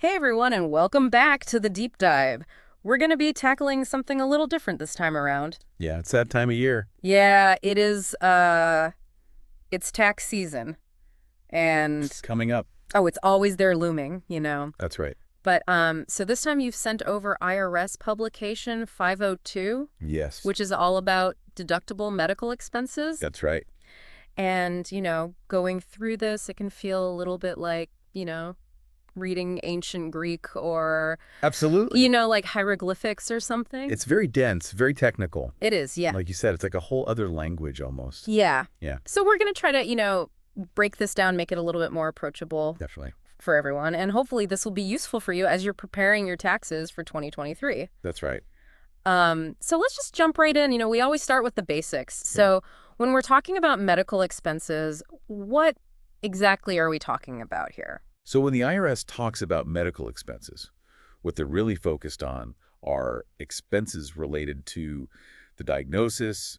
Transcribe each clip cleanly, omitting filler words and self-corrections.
Hey everyone, and welcome back to the deep dive. We're going to be tackling something a little different this time around. Yeah, it's that time of year. Yeah, it is, it's tax season. And, It's coming up. oh, it's always there looming. That's right. But, so this time you've sent over IRS Publication 502, Yes. which is all about deductible medical expenses. That's right. And, going through this, it can feel a little bit like, reading ancient Greek or, Absolutely. like hieroglyphics or something. It's very dense, very technical. It is, yeah. Like you said, it's like a whole other language almost. Yeah. Yeah. So we're going to try to, break this down, make it a little bit more approachable Definitely. for everyone. And hopefully this will be useful for you as you're preparing your taxes for 2023. That's right. So let's just jump right in. We always start with the basics. So when we're talking about medical expenses, what exactly are we talking about here? So when the IRS talks about medical expenses, what they're really focused on are expenses related to the diagnosis,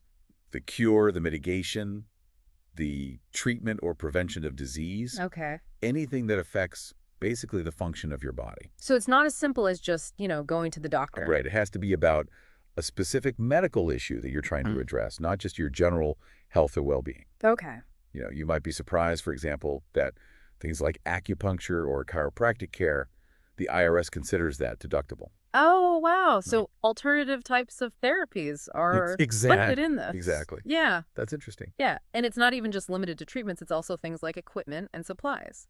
the cure, the mitigation, the treatment or prevention of disease, Okay. anything that affects basically the function of your body. So it's not as simple as just, going to the doctor. Right. It has to be about a specific medical issue that you're trying to address, not just your general health or well-being. Okay. You might be surprised, for example, that things like acupuncture or chiropractic care, the IRS considers that deductible. Oh, wow. So alternative types of therapies are included in this. Exactly. Yeah. That's interesting. Yeah. And it's not even just limited to treatments. It's also things like equipment and supplies.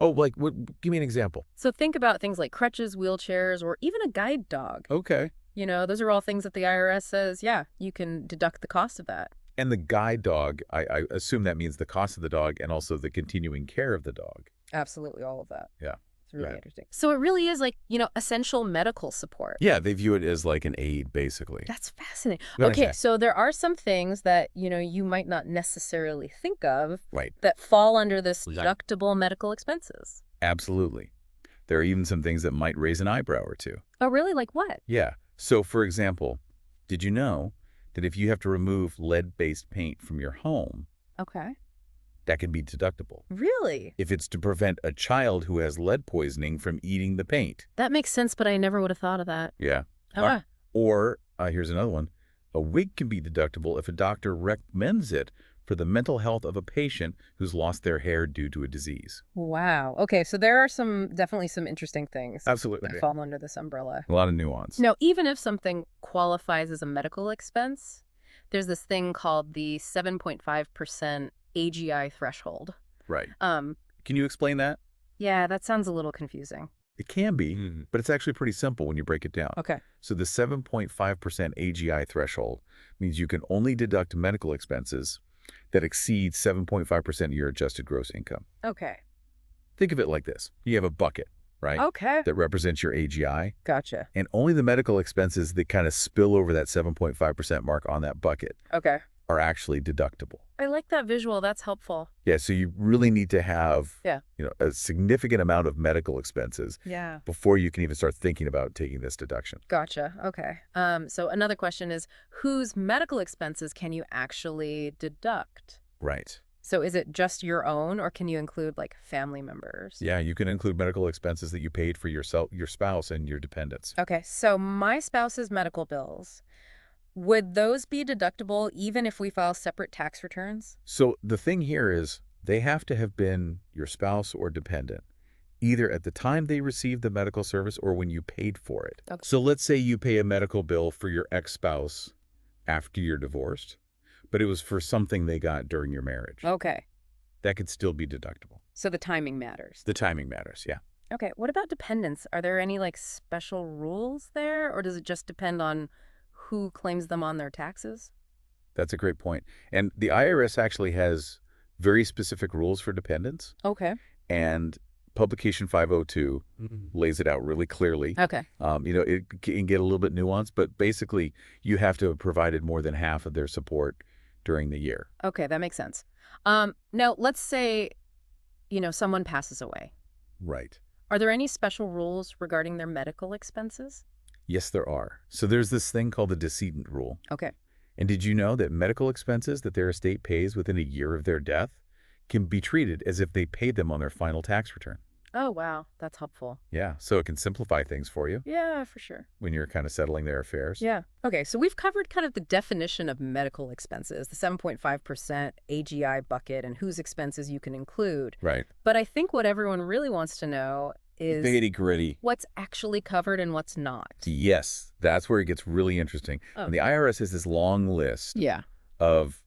Oh, like, give me an example. So think about things like crutches, wheelchairs, or even a guide dog. Okay. Those are all things that the IRS says, yeah, you can deduct the cost of that. And the guide dog, I assume that means the cost of the dog and also the continuing care of the dog. Absolutely, all of that. Yeah. It's really Right. interesting. So it really is like, essential medical support. Yeah, they view it as like an aid, basically. That's fascinating. Go Okay, ahead. so there are some things that, you might not necessarily think of Right. that fall under this Exactly. deductible medical expenses. Absolutely. There are even some things that might raise an eyebrow or two. Oh, really? Like what? Yeah. So, for example, did you know that if you have to remove lead-based paint from your home, Okay. that can be deductible? Really? If it's to prevent a child who has lead poisoning from eating the paint. That makes sense, but I never would have thought of that. Yeah. Ah. Or here's another one. A wig can be deductible if a doctor recommends it for the mental health of a patient who's lost their hair due to a disease. Wow. Okay, so there are definitely some interesting things Absolutely. that fall under this umbrella. A lot of nuance. Now, even if something qualifies as a medical expense, there's this thing called the 7.5% AGI threshold. Right. Um, Can you explain that? yeah, that sounds a little confusing. It can be, but it's actually pretty simple when you break it down. Okay. So the 7.5% AGI threshold means you can only deduct medical expenses that exceed 7.5% of your adjusted gross income. Okay. Think of it like this. You have a bucket, right? Okay. That represents your AGI, Gotcha. and only the medical expenses that kind of spill over that 7.5% mark on that bucket Okay. are actually deductible. I like that visual. That's helpful. Yeah, so you really need to have Yeah. a significant amount of medical expenses Yeah. before you can even start thinking about taking this deduction. Gotcha. Okay. So another question is, whose medical expenses can you actually deduct? Right. So is it just your own, or can you include like family members? Yeah, you can include medical expenses that you paid for yourself, your spouse, and your dependents. Okay. So my spouse's medical bills, would those be deductible even if we file separate tax returns? So the thing here is they have to have been your spouse or dependent, either at the time they received the medical service or when you paid for it. Okay. So let's say you pay a medical bill for your ex-spouse after you're divorced, but it was for something they got during your marriage. Okay. That could still be deductible. So the timing matters. The timing matters, yeah. Okay. What about dependents? Are there any like special rules there, or does it just depend on who claims them on their taxes? That's a great point. And the IRS actually has very specific rules for dependents, Okay. and Publication 502 lays it out really clearly. Okay. It can get a little bit nuanced, but basically you have to have provided more than half of their support during the year. Okay, that makes sense. Now let's say, someone passes away. Right. Are there any special rules regarding their medical expenses? Yes, there are. So there's this thing called the decedent rule. Okay. And did you know that medical expenses that their estate pays within a year of their death can be treated as if they paid them on their final tax return? Oh, wow. That's helpful. Yeah, so it can simplify things for you Yeah, for sure. when you're kind of settling their affairs. Yeah. Okay, so we've covered kind of the definition of medical expenses, the 7.5% AGI bucket, and whose expenses you can include. Right. But I think what everyone really wants to know is Nitty-gritty. what's actually covered and what's not. Yes, that's where it gets really interesting. Oh, And the IRS has this long list yeah. of,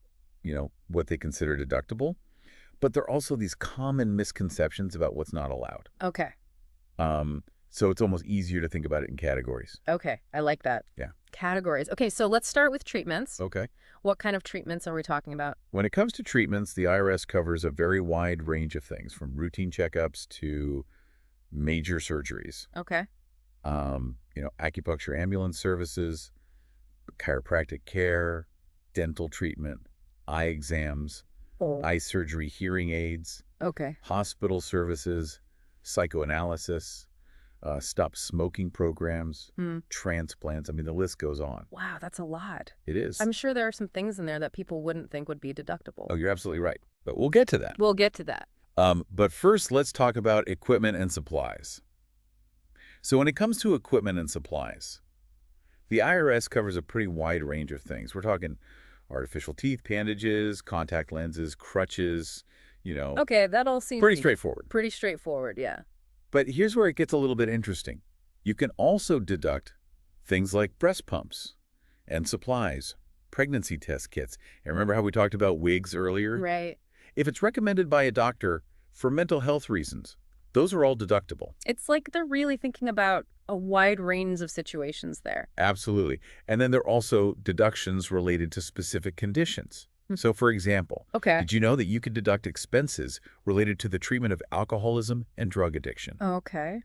what they consider deductible, but there are also these common misconceptions about what's not allowed. Okay. So it's almost easier to think about it in categories. Okay. I like that. Yeah. Categories. Okay, so let's start with treatments. Okay. What kind of treatments are we talking about? When it comes to treatments, the IRS covers a very wide range of things, from routine checkups to major surgeries. Okay. Acupuncture ambulance services, chiropractic care, dental treatment, eye exams, Oh. eye surgery, hearing aids, Okay. hospital services, psychoanalysis, stop smoking programs, Hmm. transplants. I mean, the list goes on. Wow, that's a lot. It is. I'm sure there are some things in there that people wouldn't think would be deductible. Oh, you're absolutely right. But we'll get to that. We'll get to that. But first, let's talk about equipment and supplies. So when it comes to equipment and supplies, the IRS covers a pretty wide range of things. We're talking artificial teeth, bandages, contact lenses, crutches, Okay, that all seems pretty straightforward. pretty straightforward, yeah. But here's where it gets a little bit interesting. You can also deduct things like breast pumps and supplies, pregnancy test kits. And remember how we talked about wigs earlier? Right. If it's recommended by a doctor for mental health reasons, those are all deductible. It's like they're really thinking about a wide range of situations there. Absolutely. And then there are also deductions related to specific conditions. So, for example, Okay. did you know that you could deduct expenses related to the treatment of alcoholism and drug addiction? Okay.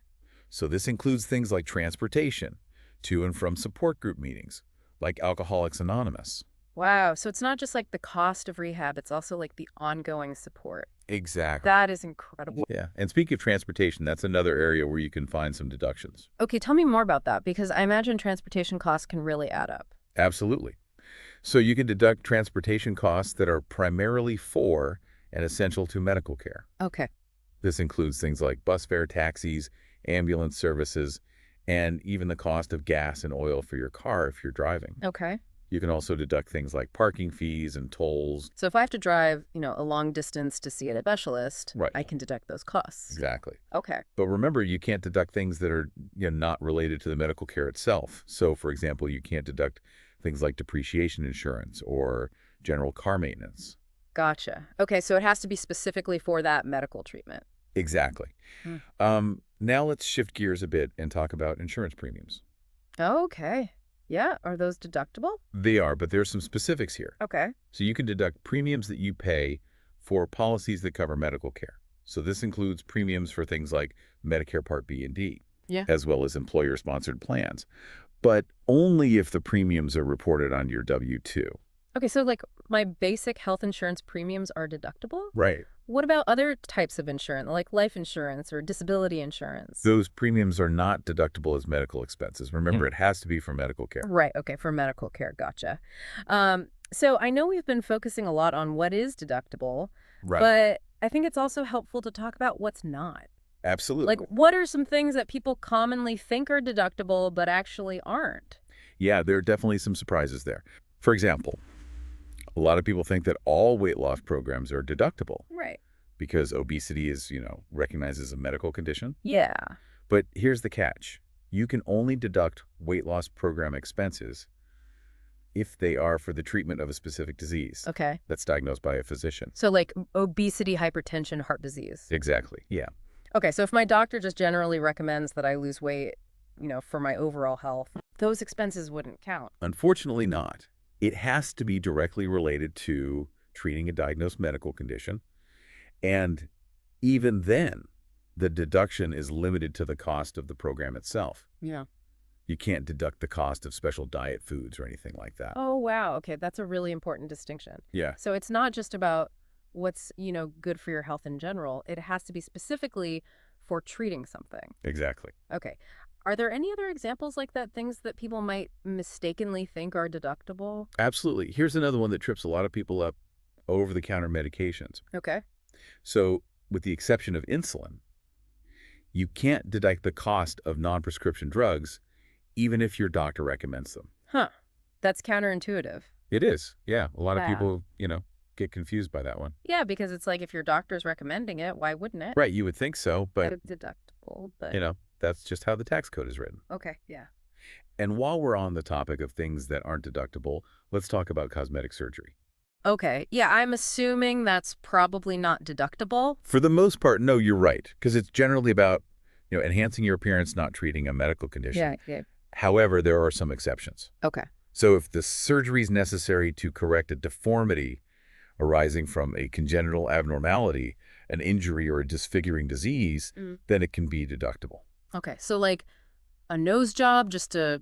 So this includes things like transportation to and from support group meetings, like Alcoholics Anonymous. Wow. So it's not just like the cost of rehab, it's also like the ongoing support. Exactly. That is incredible. Yeah. And speaking of transportation, that's another area where you can find some deductions. Okay, tell me more about that because I imagine transportation costs can really add up. Absolutely. So you can deduct transportation costs that are primarily for and essential to medical care. Okay. This includes things like bus fare, taxis, ambulance services, and even the cost of gas and oil for your car if you're driving. Okay. You can also deduct things like parking fees and tolls. So if I have to drive, a long distance to see a specialist, Right. I can deduct those costs. Exactly. Okay. But remember, you can't deduct things that are not related to the medical care itself. So, for example, you can't deduct things like depreciation insurance or general car maintenance. Gotcha. Okay, so it has to be specifically for that medical treatment. Exactly. Hmm. Now let's shift gears a bit and talk about insurance premiums. Okay. Yeah, are those deductible? They are, but there's some specifics here. Okay. So you can deduct premiums that you pay for policies that cover medical care. So this includes premiums for things like Medicare Part B and D, Yeah. as well as employer-sponsored plans, but only if the premiums are reported on your W-2. Okay, so like my basic health insurance premiums are deductible? Right. What about other types of insurance, like life insurance or disability insurance? Those premiums are not deductible as medical expenses. Remember, it has to be for medical care. Right, okay, for medical care, gotcha. So I know we've been focusing a lot on what is deductible, Right. but I think it's also helpful to talk about what's not. Absolutely. Like, what are some things that people commonly think are deductible but actually aren't? Yeah, there are definitely some surprises there. For example, a lot of people think that all weight loss programs are deductible Right. because obesity is, recognized as a medical condition. Yeah. But here's the catch. You can only deduct weight loss program expenses if they are for the treatment of a specific disease Okay. that's diagnosed by a physician. So like obesity, hypertension, heart disease. Exactly. Yeah. Okay, so if my doctor just generally recommends that I lose weight, for my overall health, those expenses wouldn't count. Unfortunately not. It has to be directly related to treating a diagnosed medical condition. And even then, the deduction is limited to the cost of the program itself. Yeah. You can't deduct the cost of special diet foods or anything like that. Oh, wow. Okay, that's a really important distinction. Yeah. So it's not just about what's, good for your health in general. It has to be specifically for treating something. Exactly. Okay. Are there any other examples like that, things that people might mistakenly think are deductible? Absolutely. Here's another one that trips a lot of people up: over-the-counter medications. Okay. So with the exception of insulin, You can't deduct the cost of non-prescription drugs, even if your doctor recommends them. Huh. That's counterintuitive. It is, yeah. A lot of Yeah. people, get confused by that one. Yeah, because it's like if your doctor's recommending it, why wouldn't it? Right, you would think so, but, Deductible, but that's just how the tax code is written. okay, yeah. And while we're on the topic of things that aren't deductible, let's talk about cosmetic surgery. Okay, yeah, I'm assuming that's probably not deductible. For the most part, no, you're right, because it's generally about, enhancing your appearance, not treating a medical condition. Yeah. However, there are some exceptions. Okay. So if the surgery is necessary to correct a deformity arising from a congenital abnormality, an injury, or a disfiguring disease, then it can be deductible. Okay, so like a nose job just to,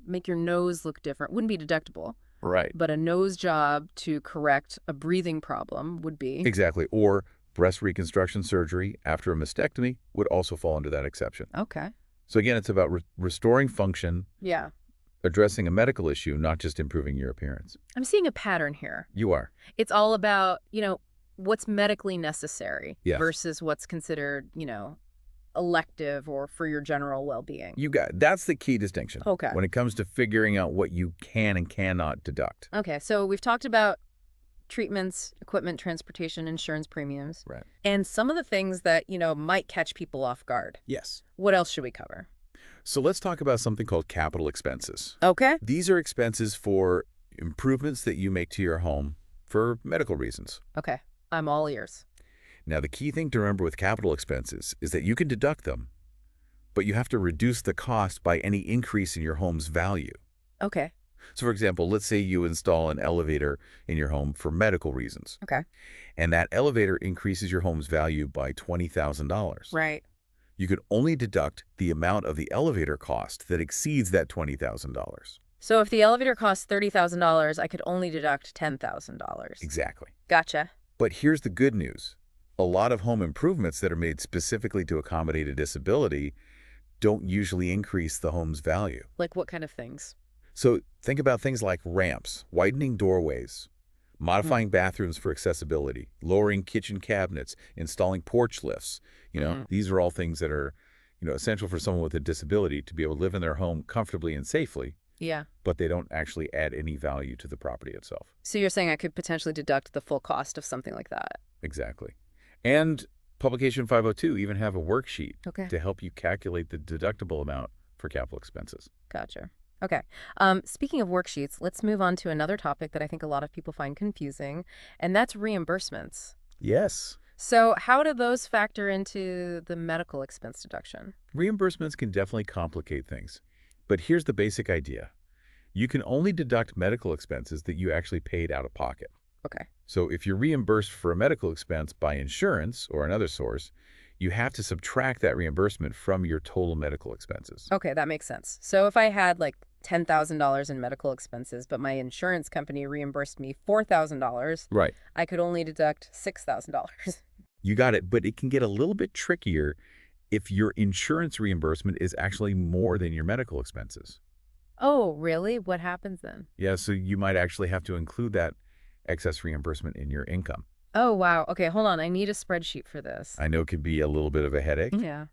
make your nose look different wouldn't be deductible. Right. But a nose job to correct a breathing problem would be. Exactly. Or breast reconstruction surgery after a mastectomy would also fall under that exception. Okay. So again, it's about restoring function, Yeah. addressing a medical issue, not just improving your appearance. I'm seeing a pattern here. You are. It's all about, what's medically necessary Yes. versus what's considered, elective or for your general well-being. That's the key distinction. Okay. When it comes to figuring out what you can and cannot deduct. Okay, so we've talked about treatments, equipment, transportation, insurance premiums. Right. And some of the things that, might catch people off guard. Yes. What else should we cover? So let's talk about something called capital expenses. Okay. These are expenses for improvements that you make to your home for medical reasons. Okay, I'm all ears. Now, the key thing to remember with capital expenses is that you can deduct them, but you have to reduce the cost by any increase in your home's value. Okay. So, for example, let's say you install an elevator in your home for medical reasons. Okay. And that elevator increases your home's value by $20,000. Right. You can only deduct the amount of the elevator cost that exceeds that $20,000. So if the elevator costs $30,000, I could only deduct $10,000. Exactly. Gotcha. But here's the good news. A lot of home improvements that are made specifically to accommodate a disability don't usually increase the home's value. Like what kind of things? So think about things like ramps, widening doorways, modifying bathrooms for accessibility, lowering kitchen cabinets, installing porch lifts. These are all things that are, essential for someone with a disability to be able to live in their home comfortably and safely. Yeah. But they don't actually add any value to the property itself. So you're saying I could potentially deduct the full cost of something like that? Exactly. And Publication 502 even have a worksheet Okay. to help you calculate the deductible amount for capital expenses. Gotcha. Okay. Speaking of worksheets, let's move on to another topic that I think a lot of people find confusing, and that's reimbursements. Yes. So how do those factor into the medical expense deduction? Reimbursements can definitely complicate things. But here's the basic idea. You can only deduct medical expenses that you actually paid out of pocket. Okay. So if you're reimbursed for a medical expense by insurance or another source, you have to subtract that reimbursement from your total medical expenses. Okay, that makes sense. So if I had like $10,000 in medical expenses, but my insurance company reimbursed me $4,000, Right. I could only deduct $6,000. You got it, but it can get a little bit trickier if your insurance reimbursement is actually more than your medical expenses. Oh, really? What happens then? Yeah, so you might actually have to include that excess reimbursement in your income. Oh, wow. Okay, hold on. I need a spreadsheet for this. I know it can be a little bit of a headache, Yeah.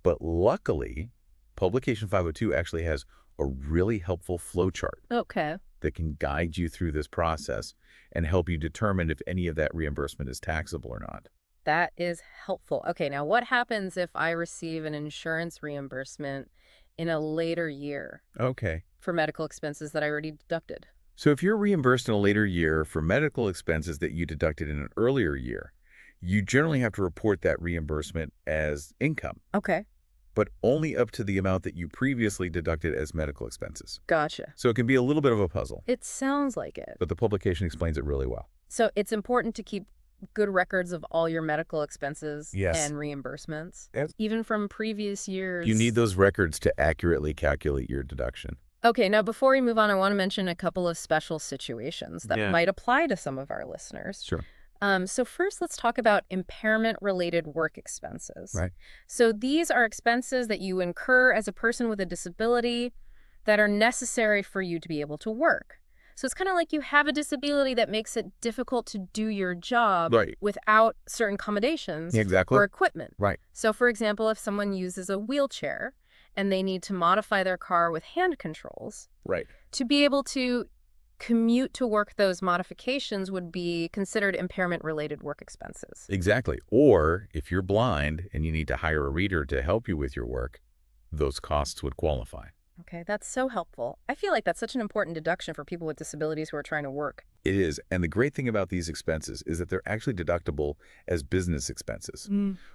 but luckily, Publication 502 actually has a really helpful flowchart Okay. that can guide you through this process and help you determine if any of that reimbursement is taxable or not. That is helpful. Okay, now what happens if I receive an insurance reimbursement in a later year Okay. for medical expenses that I already deducted? So if you're reimbursed in a later year for medical expenses that you deducted in an earlier year, you generally have to report that reimbursement as income, Okay. but only up to the amount that you previously deducted as medical expenses. Gotcha. So it can be a little bit of a puzzle, It sounds like it. but the publication explains it really well. So it's important to keep good records of all your medical expenses Yes. and reimbursements, Yes. even from previous years. You need those records to accurately calculate your deduction. Okay, now before we move on, I want to mention a couple of special situations that Yeah. might apply to some of our listeners. Sure. So first, let's talk about impairment-related work expenses. Right. So these are expenses that you incur as a person with a disability that are necessary for you to be able to work. So it's kind of like you have a disability that makes it difficult to do your job Right. without certain accommodations Exactly. or equipment. Right. So for example, if someone uses a wheelchair and they need to modify their car with hand controls, Right. to be able to commute to work, those modifications would be considered impairment-related work expenses. Exactly. Or if you're blind and you need to hire a reader to help you with your work, those costs would qualify. Okay, that's so helpful. I feel like that's such an important deduction for people with disabilities who are trying to work. It is. And the great thing about these expenses is that they're actually deductible as business expenses,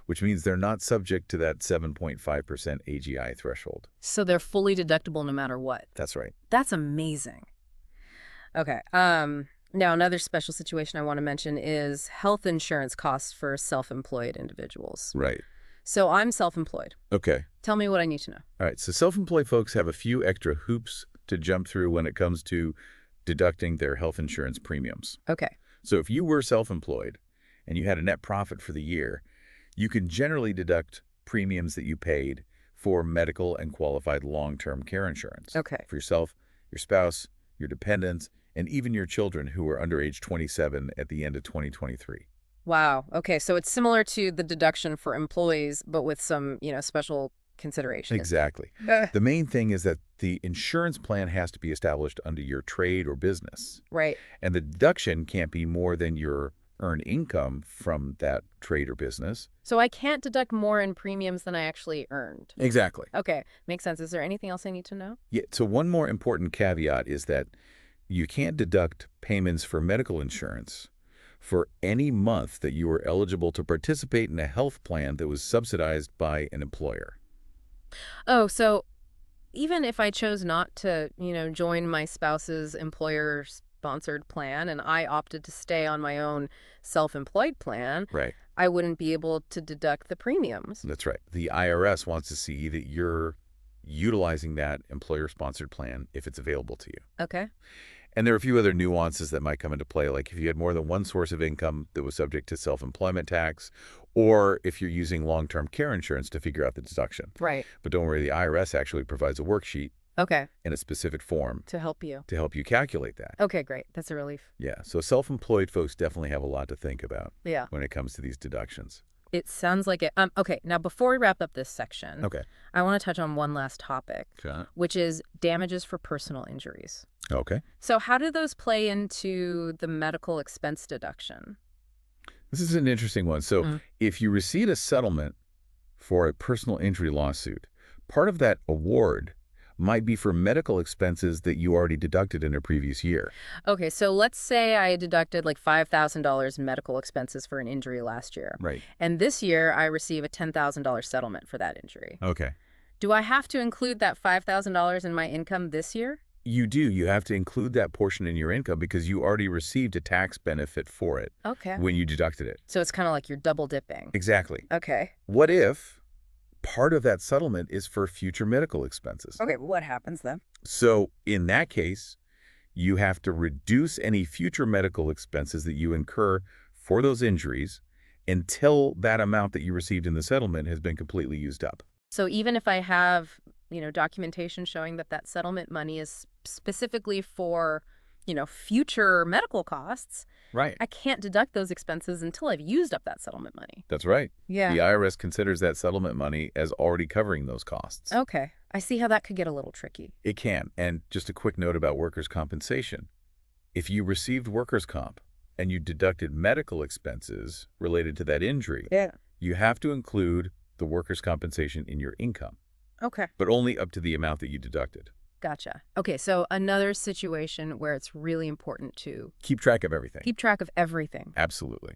which means they're not subject to that 7.5% AGI threshold. So they're fully deductible no matter what. That's right. That's amazing. Okay. Now another special situation I want to mention is health insurance costs for self-employed individuals. Right. So I'm self-employed. Okay. Tell me what I need to know. All right. So self-employed folks have a few extra hoops to jump through when it comes to deducting their health insurance premiums. Okay. So if you were self-employed and you had a net profit for the year, you can generally deduct premiums that you paid for medical and qualified long-term care insurance. Okay. For yourself, your spouse, your dependents, and even your children who are under age 27 at the end of 2023. Wow. Okay. So it's similar to the deduction for employees, but with some, special considerations. Exactly. The main thing is that the insurance plan has to be established under your trade or business. Right. And the deduction can't be more than your earned income from that trade or business. So I can't deduct more in premiums than I actually earned. Exactly. Okay. Makes sense. Is there anything else I need to know? Yeah. So one more important caveat is that you can't deduct payments for medical insurance for any month that you were eligible to participate in a health plan that was subsidized by an employer. Oh, so even if I chose not to, join my spouse's employer-sponsored plan and I opted to stay on my own self-employed plan, Right. I wouldn't be able to deduct the premiums. That's right. The IRS wants to see that you're utilizing that employer-sponsored plan if it's available to you. Okay. And there are a few other nuances that might come into play, like if you had more than one source of income that was subject to self-employment tax, or if you're using long-term care insurance to figure out the deduction. Right. But don't worry, the IRS actually provides a worksheet Okay. in a specific form To help you. to help you calculate that. Okay, great. That's a relief. Yeah, so self-employed folks definitely have a lot to think about Yeah. when it comes to these deductions. It sounds like it. Okay, now before we wrap up this section, Okay. I want to touch on one last topic, Sure. which is damages for personal injuries. Okay. So how do those play into the medical expense deduction? This is an interesting one. So Mm. if you receive a settlement for a personal injury lawsuit, part of that award might be for medical expenses that you already deducted in a previous year. Okay, so let's say I deducted like $5,000 in medical expenses for an injury last year. Right. And this year I receive a $10,000 settlement for that injury. Okay. Do I have to include that $5,000 in my income this year? You do. You have to include that portion in your income because you already received a tax benefit for it Okay. when you deducted it. So it's kind of like you're double dipping. Exactly. Okay. What if part of that settlement is for future medical expenses? Okay, what happens then? So in that case, you have to reduce any future medical expenses that you incur for those injuries until that amount that you received in the settlement has been completely used up. So even if I have, documentation showing that that settlement money is specifically for, future medical costs, Right. I can't deduct those expenses until I've used up that settlement money. That's right. Yeah. The IRS considers that settlement money as already covering those costs. Okay. I see how that could get a little tricky. It can. And just a quick note about workers' compensation. If you received workers' comp and you deducted medical expenses related to that injury, Yeah. you have to include the workers' compensation in your income, Okay. but only up to the amount that you deducted. Gotcha. Okay, so another situation where it's really important to Keep track of everything. keep track of everything. Absolutely.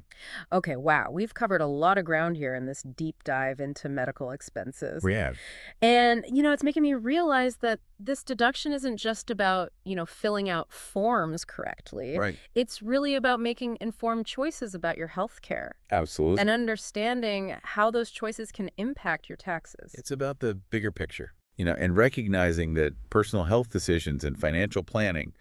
Okay, wow. We've covered a lot of ground here in this deep dive into medical expenses. We have. And, it's making me realize that this deduction isn't just about, filling out forms correctly. Right. It's really about making informed choices about your health care Absolutely. and understanding how those choices can impact your taxes. It's about the bigger picture, and recognizing that personal health decisions and financial planning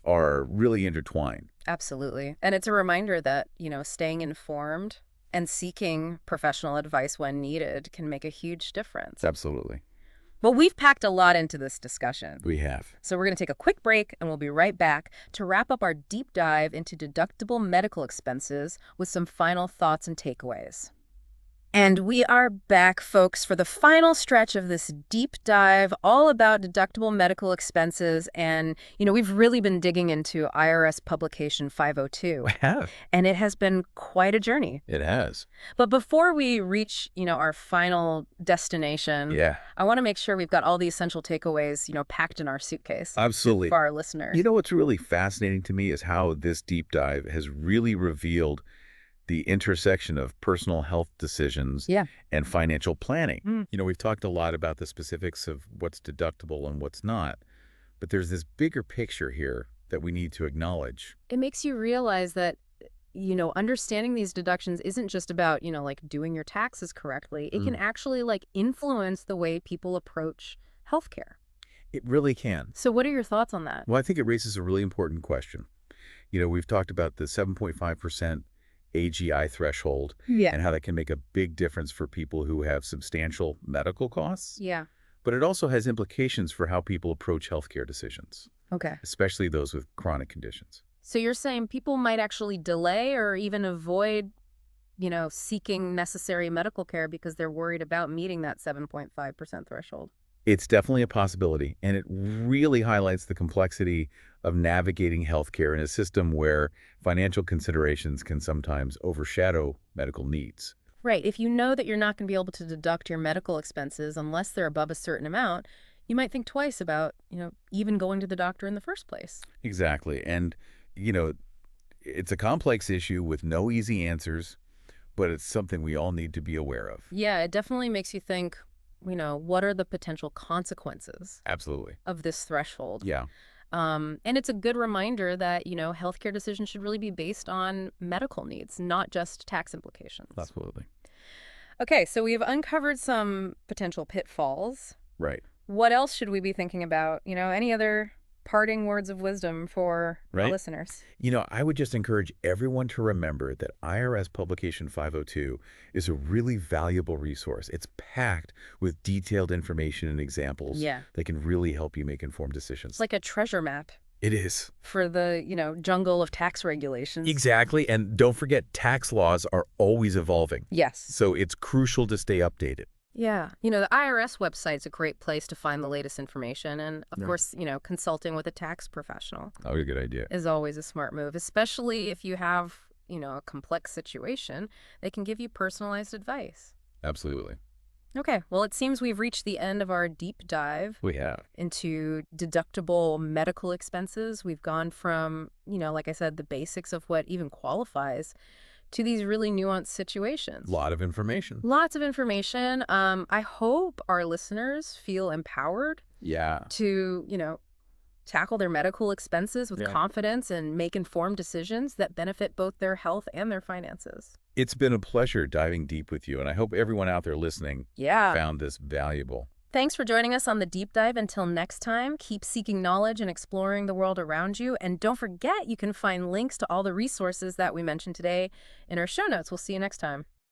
are really intertwined. Absolutely. And it's a reminder that, staying informed and seeking professional advice when needed can make a huge difference. Absolutely. Well, we've packed a lot into this discussion. We have. So we're going to take a quick break, and we'll be right back to wrap up our deep dive into deductible medical expenses with some final thoughts and takeaways. And we are back, folks, for the final stretch of this deep dive all about deductible medical expenses. And, we've really been digging into IRS Publication 502. We have. And it has been quite a journey. It has. But before we reach, our final destination, Yeah. I want to make sure we've got all the essential takeaways, packed in our suitcase. Absolutely. For our listeners. You know what's really fascinating to me is how this deep dive has really revealed the intersection of personal health decisions and financial planning. We've talked a lot about the specifics of what's deductible and what's not, but there's this bigger picture here that we need to acknowledge. It makes you realize that, understanding these deductions isn't just about, doing your taxes correctly. It can actually, influence the way people approach healthcare. It really can. So what are your thoughts on that? Well, I think it raises a really important question. We've talked about the 7.5% AGI threshold and how that can make a big difference for people who have substantial medical costs. Yeah. But it also has implications for how people approach healthcare decisions. Okay. Especially those with chronic conditions. So you're saying people might actually delay or even avoid, seeking necessary medical care because they're worried about meeting that 7.5% threshold? It's definitely a possibility, and it really highlights the complexity of navigating healthcare in a system where financial considerations can sometimes overshadow medical needs. Right. If you know that you're not going to be able to deduct your medical expenses unless they're above a certain amount, you might think twice about, even going to the doctor in the first place. Exactly. And, it's a complex issue with no easy answers, but it's something we all need to be aware of. Yeah, it definitely makes you think, what are the potential consequences Absolutely. of this threshold? Yeah. And it's a good reminder that, healthcare decisions should really be based on medical needs, not just tax implications. Absolutely. Okay, so we've uncovered some potential pitfalls. Right. What else should we be thinking about? Any other parting words of wisdom for our listeners? I would just encourage everyone to remember that IRS Publication 502 is a really valuable resource. It's packed with detailed information and examples that can really help you make informed decisions. It's like a treasure map. It is. For the, jungle of tax regulations. Exactly. And don't forget, tax laws are always evolving. Yes. So it's crucial to stay updated. Yeah. The IRS website's a great place to find the latest information. And, of course, consulting with a tax professional. Always a good idea. Is always a smart move, especially if you have, a complex situation. They can give you personalized advice. Absolutely. Okay. Well, it seems we've reached the end of our deep dive. We have. Into deductible medical expenses. We've gone from, like I said, the basics of what even qualifies to these really nuanced situations. Lot of information. Lots of information. I hope our listeners feel empowered to, tackle their medical expenses with confidence and make informed decisions that benefit both their health and their finances. It's been a pleasure diving deep with you, and I hope everyone out there listening found this valuable. Thanks for joining us on the deep dive. Until next time, keep seeking knowledge and exploring the world around you. And don't forget, you can find links to all the resources that we mentioned today in our show notes. We'll see you next time.